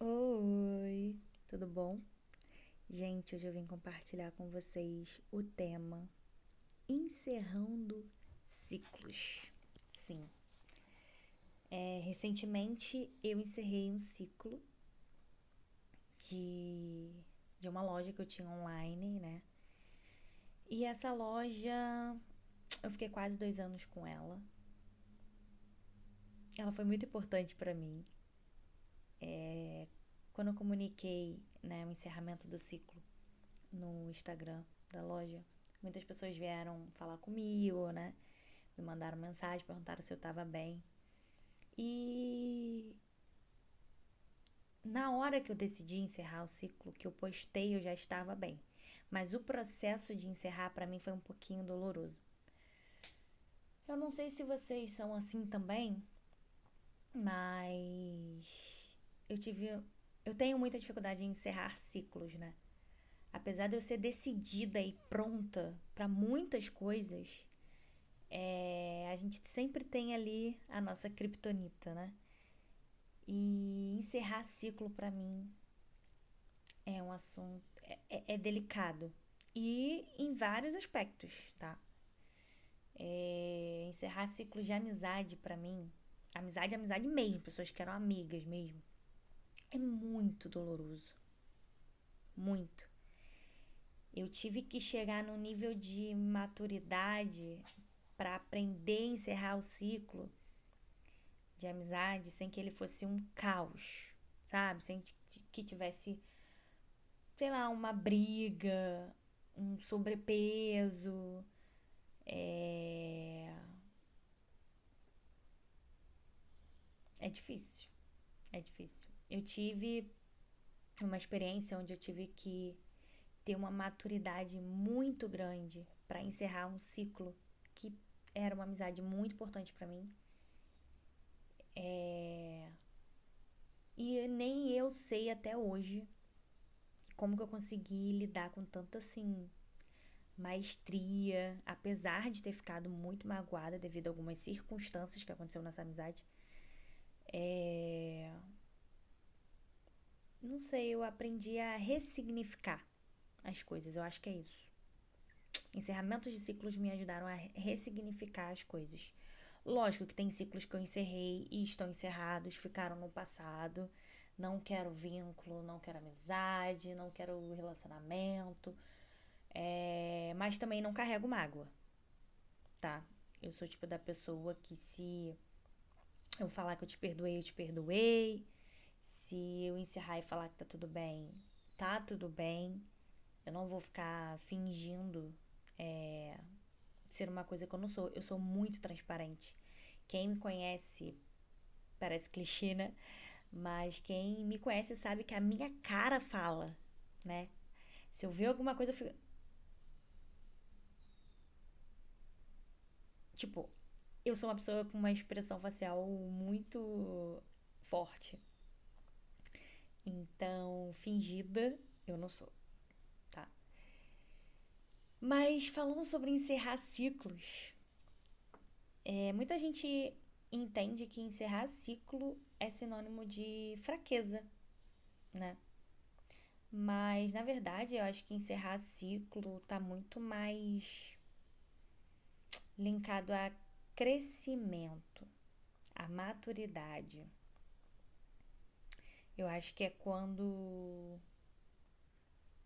Oi, tudo bom? Gente, hoje eu vim compartilhar com vocês o tema encerrando ciclos. Sim, recentemente eu encerrei um ciclo de, de uma loja que eu tinha online, né? E essa loja, eu fiquei quase 2 anos com ela. Ela foi muito importante pra mim. Quando eu comuniquei, né, o encerramento do ciclo no Instagram da loja, muitas pessoas vieram falar comigo, né? Me mandaram mensagem, perguntaram se eu tava bem. E na hora que eu decidi encerrar o ciclo que eu postei, eu já estava bem. Mas o processo de encerrar para mim foi um pouquinho doloroso. Eu não sei se vocês são assim também, mas eu tive eu tenho muita dificuldade em encerrar ciclos, né? Apesar de eu ser decidida e pronta para muitas coisas, a gente sempre tem ali a nossa kriptonita, né? E encerrar ciclo pra mim é um assunto é delicado e em vários aspectos, tá? Encerrar ciclos de amizade pra mim, amizade é amizade mesmo, pessoas que eram amigas mesmo, é muito doloroso, muito. Eu tive que chegar num nível de maturidade pra aprender a encerrar o ciclo de amizade sem que ele fosse um caos, sabe? Sem que tivesse, sei lá, uma briga, um sobrepeso. É, é difícil, é difícil. Eu tive uma experiência onde eu tive que ter uma maturidade muito grande para encerrar um ciclo que era uma amizade muito importante para mim. É, e nem eu sei até hoje como que eu consegui lidar com tanta assim maestria, apesar de ter ficado muito magoada devido a algumas circunstâncias que aconteceu nessa amizade. É, não sei, eu aprendi a ressignificar as coisas, eu acho que é isso. Encerramentos de ciclos me ajudaram a ressignificar as coisas. Lógico que tem ciclos que eu encerrei e estão encerrados, ficaram no passado. Não quero vínculo, não quero amizade, não quero relacionamento. Mas também não carrego mágoa, tá? Eu sou tipo da pessoa que se eu falar que eu te perdoei. Se eu encerrar e falar que tá tudo bem. Eu não vou ficar fingindo ser uma coisa que eu não sou. Eu sou muito transparente. Quem me conhece, parece clichê, né? Mas quem me conhece sabe que a minha cara fala, né? Se eu ver alguma coisa, eu fico. Tipo, eu sou uma pessoa com uma expressão facial muito forte. Então, fingida, eu não sou, tá? Mas falando sobre encerrar ciclos, muita gente entende que encerrar ciclo é sinônimo de fraqueza, né? Mas na verdade eu acho que encerrar ciclo tá muito mais linkado a crescimento, a maturidade. Eu acho que é quando,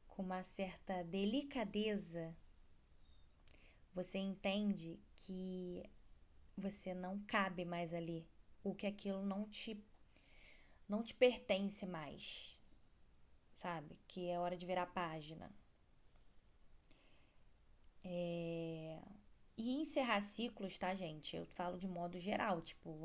com uma certa delicadeza, você entende que você não cabe mais ali, ou que aquilo não te pertence mais, sabe? Que é hora de virar a página. É... E encerrar ciclos, tá, gente? Eu falo de modo geral, tipo,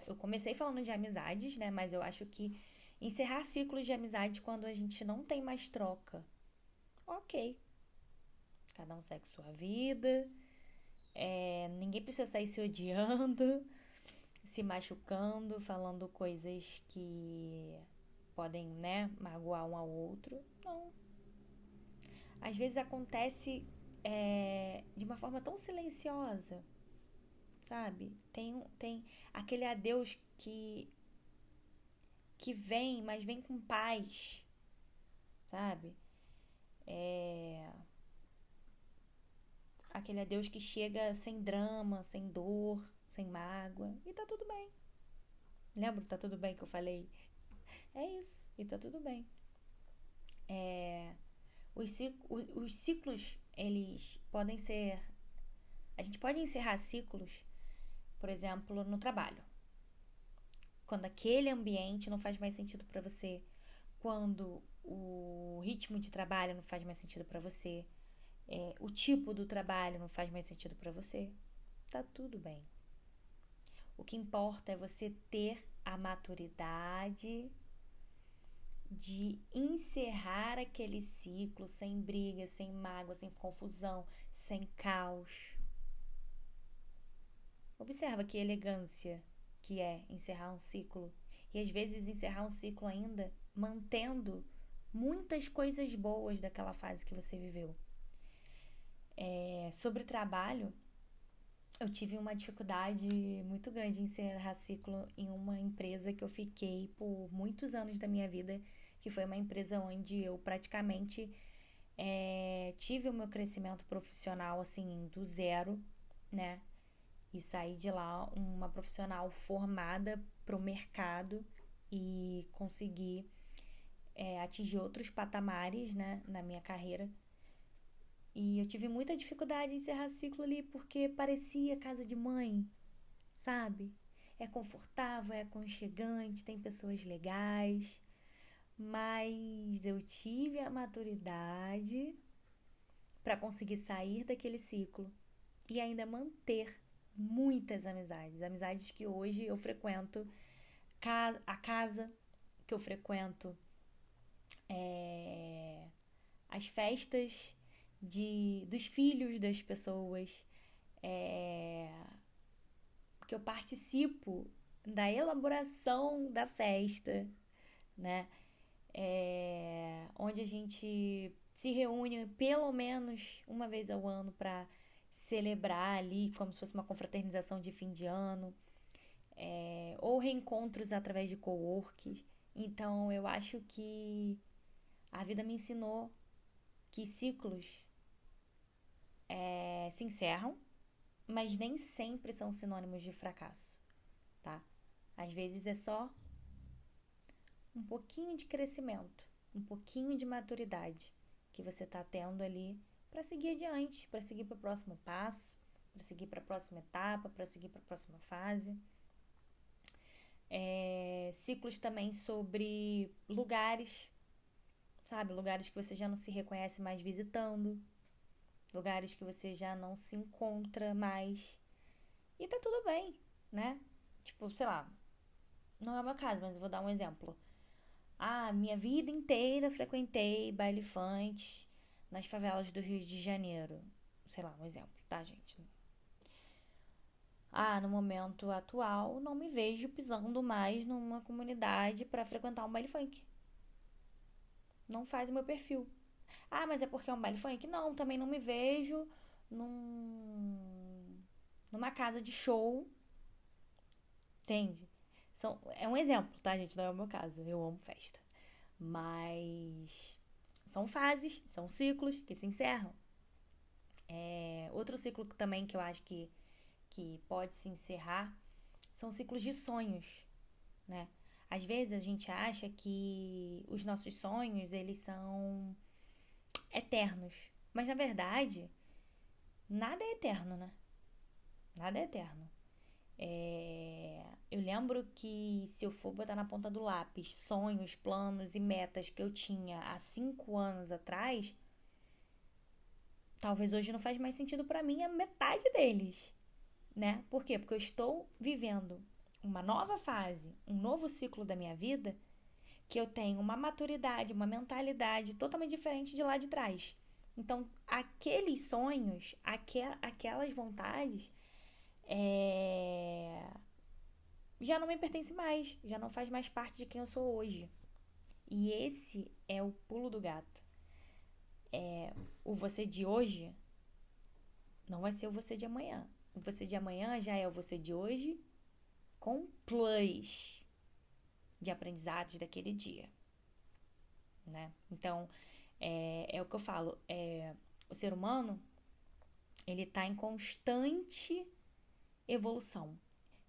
eu comecei falando de amizades, né, mas eu acho que encerrar ciclos de amizade quando a gente não tem mais troca. OK. Cada um segue sua vida, ninguém precisa sair se odiando, se machucando, falando coisas que podem, né, magoar um ao outro. Não. Às vezes acontece de uma forma tão silenciosa, sabe? Tem aquele adeus que que vem, mas vem com paz, sabe? É aquele adeus que chega sem drama, sem dor, sem mágoa, e tá tudo bem. Lembra? Tá tudo bem que eu falei? É isso, e tá tudo bem. É, os ciclos, eles podem ser. A gente pode encerrar ciclos, por exemplo, no trabalho. Quando aquele ambiente não faz mais sentido para você, quando o ritmo de trabalho não faz mais sentido para você, o tipo do trabalho não faz mais sentido para você, tá tudo bem. O que importa é você ter a maturidade de encerrar aquele ciclo sem briga, sem mágoa, sem confusão, sem caos. Observa que elegância que é encerrar um ciclo. E às vezes encerrar um ciclo ainda mantendo muitas coisas boas daquela fase que você viveu. Sobre trabalho, eu tive uma dificuldade muito grande em encerrar ciclo em uma empresa que eu fiquei por muitos anos da minha vida, que foi uma empresa onde eu praticamente tive o meu crescimento profissional assim do zero, né? E saí de lá uma profissional formada para o mercado e consegui atingir outros patamares, né, na minha carreira. E eu tive muita dificuldade em encerrar ciclo ali porque parecia casa de mãe, sabe? É confortável, é aconchegante, tem pessoas legais, mas eu tive a maturidade para conseguir sair daquele ciclo e ainda manter muitas amizades, amizades que hoje eu frequento, a casa que eu frequento, é, as festas dos filhos das pessoas, é, que eu participo da elaboração da festa, né? Onde a gente se reúne pelo menos uma vez ao ano para celebrar ali como se fosse uma confraternização de fim de ano, ou reencontros através de coworks. Então eu acho que a vida me ensinou que ciclos se encerram, mas nem sempre são sinônimos de fracasso, tá? Às vezes é só um pouquinho de crescimento, um pouquinho de maturidade que você está tendo ali para seguir adiante, para seguir para o próximo passo, para seguir para a próxima etapa, para seguir para a próxima fase. Ciclos também sobre lugares, sabe? Lugares que você já não se reconhece mais visitando, lugares que você já não se encontra mais. E tá tudo bem, né? Tipo, sei lá, não é o meu caso, mas eu vou dar um exemplo. Ah, minha vida inteira frequentei baile funk nas favelas do Rio de Janeiro. Sei lá, um exemplo, tá, gente? Ah, no momento atual, não me vejo pisando mais numa comunidade para frequentar um baile funk. Não faz o meu perfil. Ah, mas é porque é um baile funk? Não, também não me vejo numa casa de show, entende? É um exemplo, tá, gente? Não é o meu caso. Eu amo festa. Mas são fases, são ciclos que se encerram. Outro ciclo também que eu acho que pode se encerrar são ciclos de sonhos, né? Às vezes a gente acha que os nossos sonhos, eles são eternos. Mas na verdade, nada é eterno, né? Nada é eterno. Eu lembro que se eu for botar na ponta do lápis sonhos, planos e metas que eu tinha há 5 anos atrás, talvez hoje não faz mais sentido para mim a metade deles, né? Por quê? Porque eu estou vivendo uma nova fase, um novo ciclo da minha vida, que eu tenho uma maturidade, uma mentalidade totalmente diferente de lá de trás. Então, aqueles sonhos, aquelas vontades, já não me pertence mais, já não faz mais parte de quem eu sou hoje. E esse é o pulo do gato. O você de hoje não vai ser o você de amanhã. O você de amanhã já é o você de hoje com plus. de aprendizados daquele dia, né? Então, é o que eu falo, o ser humano, ele tá em constante evolução,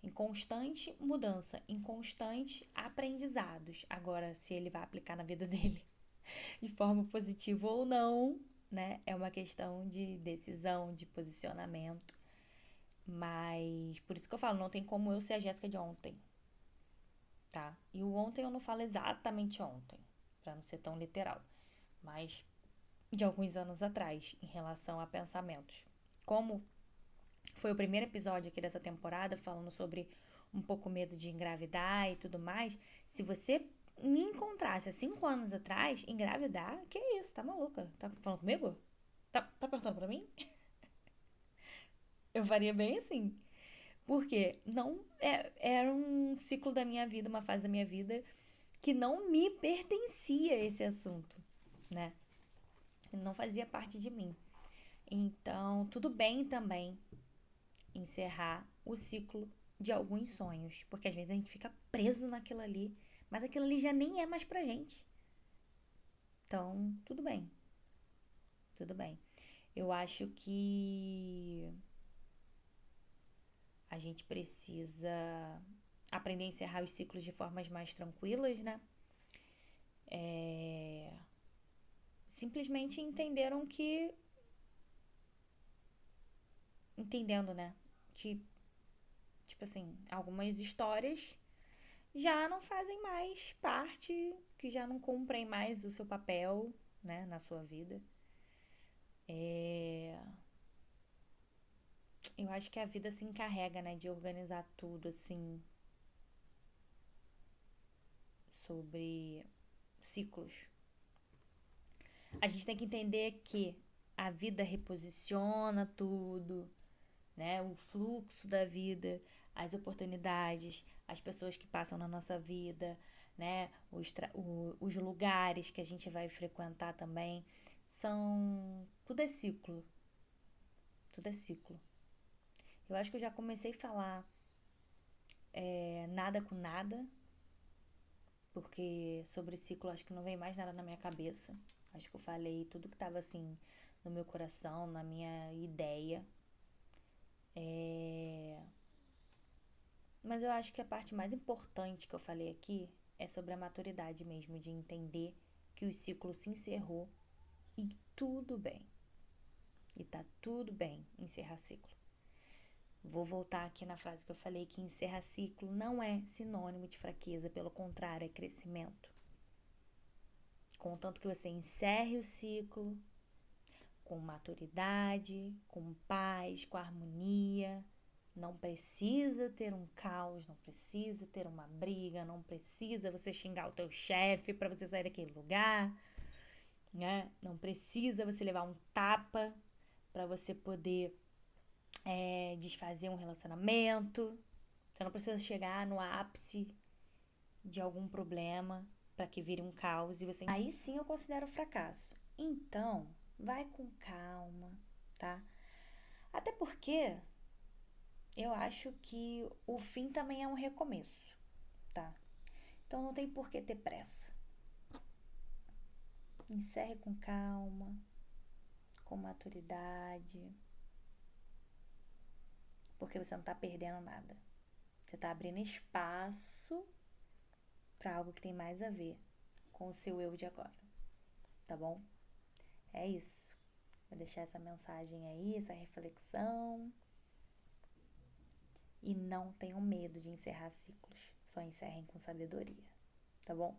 em constante mudança, em constante aprendizados. Agora, se ele vai aplicar na vida dele de forma positiva ou não, né? É uma questão de decisão, de posicionamento. Mas por isso que eu falo, não tem como eu ser a Jéssica de ontem, tá? E o ontem eu não falo exatamente ontem, pra não ser tão literal, mas de alguns anos atrás, em relação a pensamentos. Como foi o primeiro episódio aqui dessa temporada, falando sobre um pouco medo de engravidar e tudo mais, se você me encontrasse há 5 anos atrás, engravidar, que isso, tá maluca? Tá falando comigo? Tá perguntando pra mim? Eu faria bem assim. Porque não era um ciclo da minha vida, uma fase da minha vida que não me pertencia esse assunto, né? Não fazia parte de mim. Então, tudo bem também encerrar o ciclo de alguns sonhos, porque às vezes a gente fica preso naquilo ali, mas aquilo ali já nem é mais pra gente. Então, tudo bem, tudo bem. Eu acho que a gente precisa aprender a encerrar os ciclos de formas mais tranquilas, né? Simplesmente entenderam que. Entendendo, né? Que, tipo assim, algumas histórias já não fazem mais parte, que já não cumprem mais o seu papel, né, na sua vida. Eu acho que a vida se encarrega, né, de organizar tudo, assim, sobre ciclos. A gente tem que entender que a vida reposiciona tudo, né? O fluxo da vida, as oportunidades, as pessoas que passam na nossa vida, né? Os lugares que a gente vai frequentar também. Tudo é ciclo. Tudo é ciclo. Eu acho que eu já comecei a falar nada com nada, porque sobre ciclo acho que não vem mais nada na minha cabeça. Acho que eu falei tudo que tava assim no meu coração, na minha ideia. Mas eu acho que a parte mais importante que eu falei aqui é sobre a maturidade mesmo, de entender que o ciclo se encerrou e tudo bem. E tá tudo bem encerrar ciclo. Vou voltar aqui na frase que eu falei, que encerrar ciclo não é sinônimo de fraqueza, pelo contrário, é crescimento. Contanto que você encerre o ciclo com maturidade, com paz, com harmonia. Não precisa ter um caos, não precisa ter uma briga, não precisa você xingar o teu chefe para você sair daquele lugar, né? Não precisa você levar um tapa para você poder desfazer um relacionamento. Você não precisa chegar no ápice de algum problema para que vire um caos e você. Aí sim eu considero fracasso. Então, vai com calma, tá? Até porque eu acho que o fim também é um recomeço, tá? Então não tem por que ter pressa. Encerre com calma, com maturidade, porque você não tá perdendo nada. Você tá abrindo espaço para algo que tem mais a ver com o seu eu de agora, tá bom? É isso. Vou deixar essa mensagem aí, essa reflexão. E não tenham medo de encerrar ciclos. Só encerrem com sabedoria, tá bom?